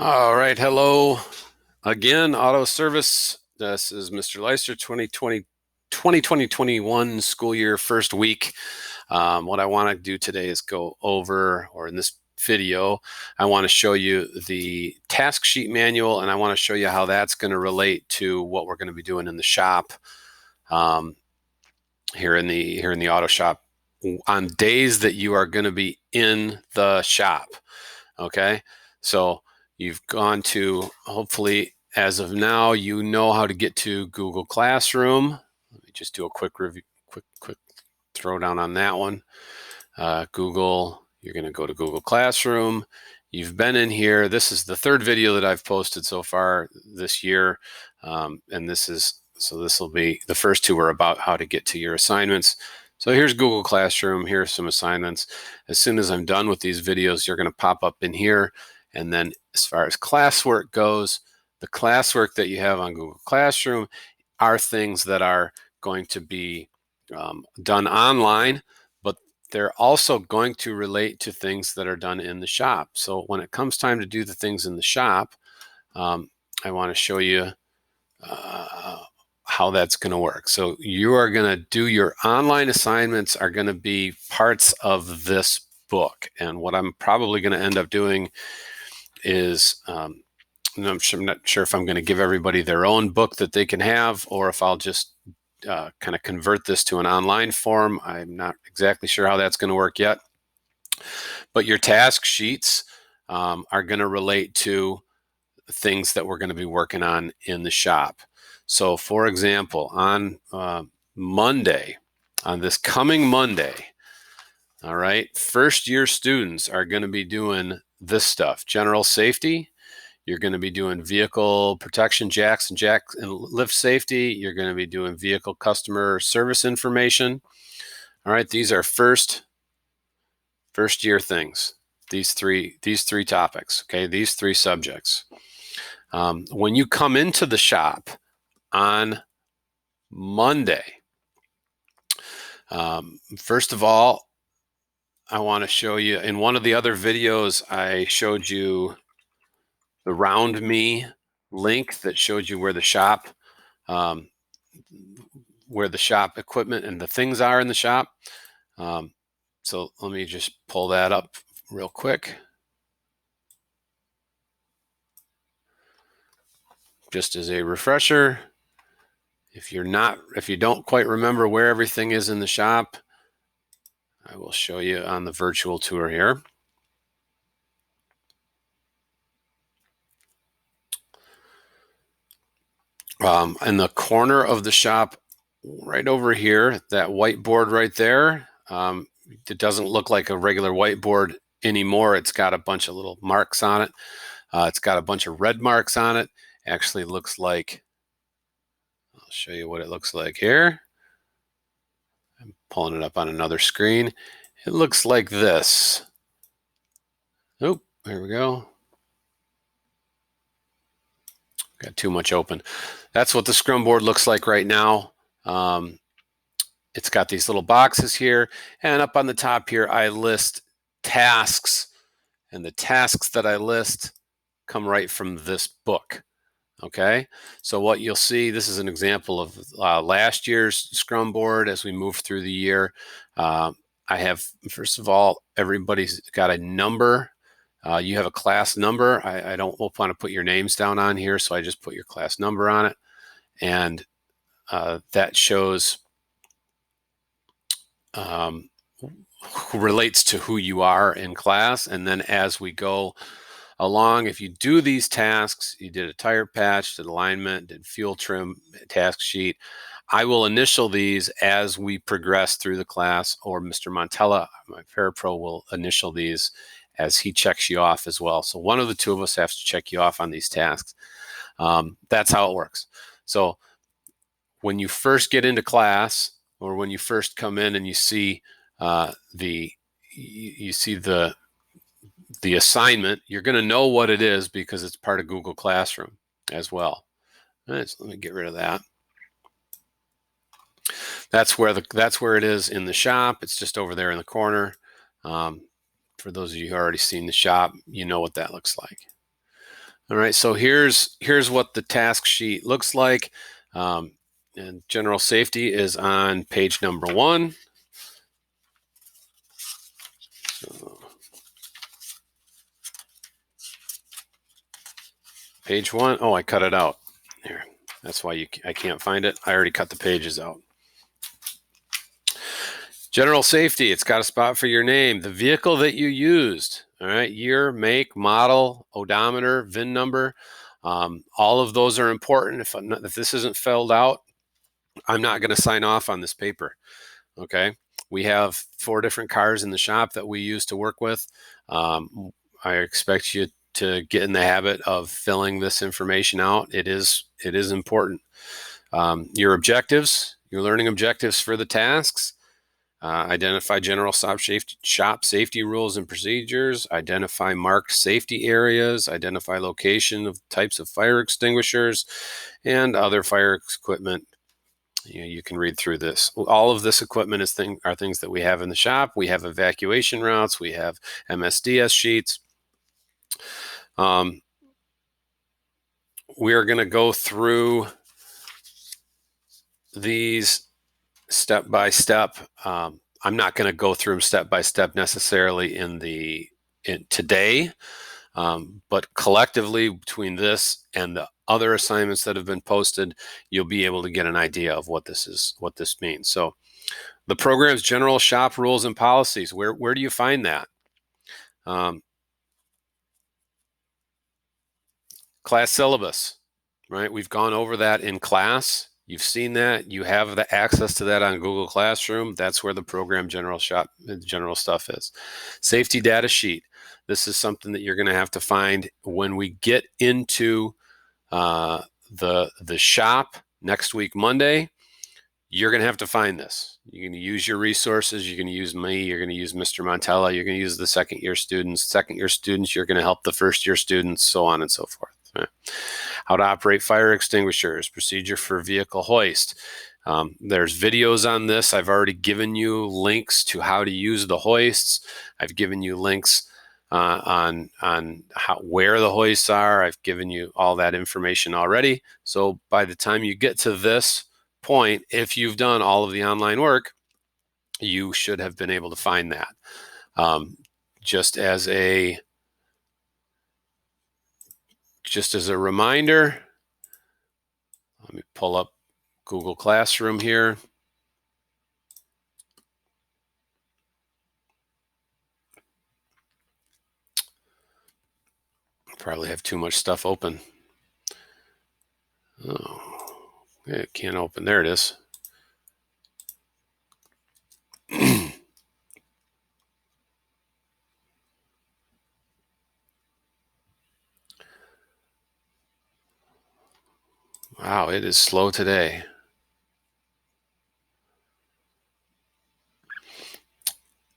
All right, hello again, auto service. This is Mr. Leister, 2020-2021 school year, first week. What I want to do today is go over, or in this video, I want to show you the task sheet manual, and I want to show you how that's going to relate to what we're going to be doing in the shop, here in the auto shop on days that you are going to be in the shop. Okay, so you've gone to, hopefully as of now, you know how to get to Google Classroom. Let me just do a quick review, quick throwdown on that one. Google, you're going to go to Google Classroom. You've been in here. This is the third video that I've posted so far this year. And this will be, the first two are about how to get to your assignments. So here's Google Classroom. Here's some assignments. As soon as I'm done with these videos, you're going to pop up in here. And then as far as classwork goes, the classwork that you have on Google Classroom are things that are going to be done online, but they're also going to relate to things that are done in the shop. So when it comes time to do the things in the shop, I want to show you how that's going to work. So you are going to do your online assignments are going to be parts of this book. And what I'm probably going to end up doing is, I'm not sure if I'm going to give everybody their own book that they can have, or if I'll just kind of convert this to an online form. I'm not exactly sure how that's going to work yet. But your task sheets are going to relate to things that we're going to be working on in the shop. So for example, on Monday, on this coming Monday, all right, first year students are going to be doing this stuff: general safety. You're going to be doing vehicle protection, jacks and lift safety. You're going to be doing vehicle customer service information. All right, these are first year things. These three topics. Okay, these three subjects. When you come into the shop on Monday, first of all, I want to show you, in one of the other videos, I showed you the Round Me link that showed you where the shop equipment and the things are in the shop. So let me just pull that up real quick. Just as a refresher, if you don't quite remember where everything is in the shop, I will show you on the virtual tour here. In the corner of the shop, right over here, that whiteboard right there, it doesn't look like a regular whiteboard anymore. It's got a bunch of little marks on it. It's got a bunch of red marks on it. Actually looks like, I'll show you what it looks like here. I'm pulling it up on another screen. It looks like this. Oh, there we go. Got too much open. That's what the SCRUM board looks like right now. It's got these little boxes here, and up on the top here, I list tasks, and the tasks that I list come right from this book. Okay, so what you'll see, this is an example of last year's SCRUM board as we move through the year. I have, first of all, everybody's got a number. You have a class number. I don't want to put your names down on here, so I just put your class number on it. And that shows, relates to who you are in class. And then as we go along, if you do these tasks, you did a tire patch, did alignment, did fuel trim, task sheet, I will initial these as we progress through the class, or Mr. Montella, my parapro, will initial these as he checks you off as well. So one of the two of us has to check you off on these tasks. That's how it works. So when you first get into class, or when you first come in and you see the assignment, you're going to know what it is because it's part of Google Classroom as well. Right, so let me get rid of that. That's where it is in the shop. It's just over there in the corner. For those of you who already seen the shop, you know what that looks like. All right, so here's what the task sheet looks like. And general safety is on page number 1. So, page 1. Oh, I cut it out. Here, that's why I can't find it. I already cut the pages out. General safety, it's got a spot for your name, the vehicle that you used, all right, year, make, model, odometer, VIN number. All of those are important. If this isn't filled out, I'm not going to sign off on this paper. Okay. We have 4 different cars in the shop that we use to work with. I expect you to get in the habit of filling this information out. It is important. Your objectives, your learning objectives for the tasks. Identify general shop safety rules and procedures, identify marked safety areas, identify location of types of fire extinguishers and other fire equipment. You can read through this. All of this equipment are things that we have in the shop. We have evacuation routes. We have MSDS sheets. We are going to go through these step by step. I'm not going to go through them step by step necessarily today, but collectively between this and the other assignments that have been posted, you'll be able to get an idea of what this means. So the program's general shop rules and policies, where do you find that? Class syllabus, right? We've gone over that in class. You've seen that. You have the access to that on Google Classroom. That's where the program general stuff is. Safety data sheet. This is something that you're going to have to find when we get into the shop next week, Monday. You're going to have to find this. You're going to use your resources. You're going to use me. You're going to use Mr. Montella. You're going to use the second year students. You're going to help the first year students, so on and so forth. How to operate fire extinguishers, procedure for vehicle hoist. There's videos on this. I've already given you links to how to use the hoists. I've given you links on where the hoists are. I've given you all that information already. So by the time you get to this point, if you've done all of the online work, you should have been able to find that. Just as a reminder, let me pull up Google Classroom here. Probably have too much stuff open. Oh, it can't open. There it is. Wow, it is slow today.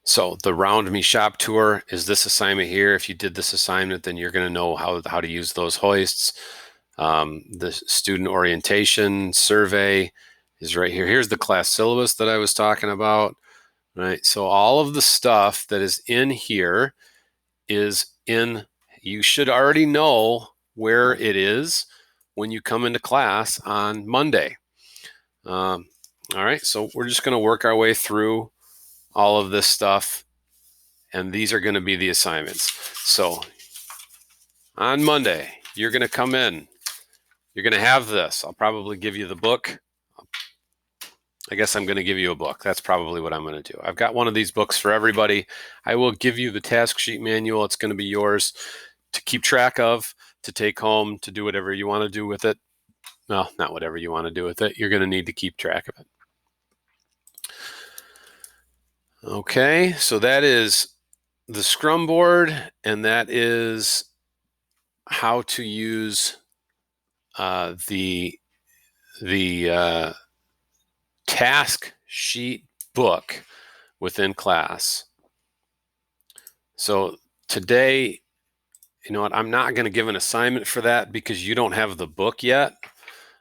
So the Round Me Shop Tour is this assignment here. If you did this assignment, then you're going to know how to use those hoists. The student orientation survey is right here. Here's the class syllabus that I was talking about. Right. So all of the stuff that is in here is in. You should already know where it is when you come into class on Monday. All right. So we're just going to work our way through all of this stuff, and these are going to be the assignments. So on Monday, you're going to come in. You're going to have this. I'll probably give you the book. I guess I'm going to give you a book. That's probably what I'm going to do. I've got one of these books for everybody. I will give you the task sheet manual. It's going to be yours to keep track of, to take home, to do whatever you want to do with it. Well, not whatever you want to do with it. You're going to need to keep track of it. Okay, so that is the SCRUM board, and that is how to use the task sheet book within class. So today, you know what, I'm not going to give an assignment for that because you don't have the book yet.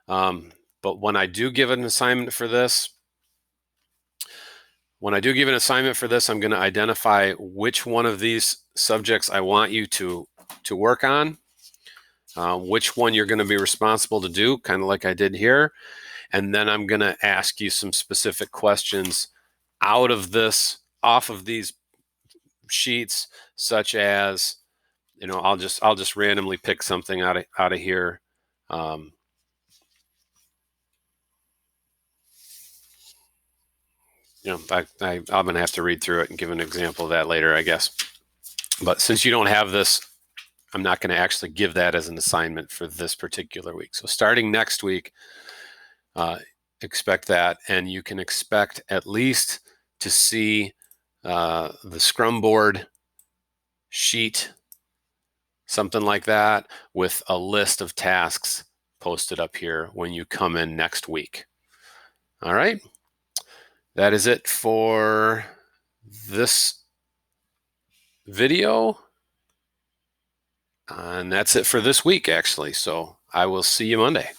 But when I do give an assignment for this, I'm going to identify which one of these subjects I want you to work on. which one you're going to be responsible to do, kind of like I did here. And then I'm going to ask you some specific questions out of this, off of these sheets, such as, I'll just randomly pick something out of here. I'm going to have to read through it and give an example of that later, I guess. But since you don't have this, I'm not going to actually give that as an assignment for this particular week. So starting next week, expect that, and you can expect at least to see the Scrum board sheet, something like that, with a list of tasks posted up here when you come in next week. All right, that is it for this video, and that's it for this week, actually. So I will see you Monday.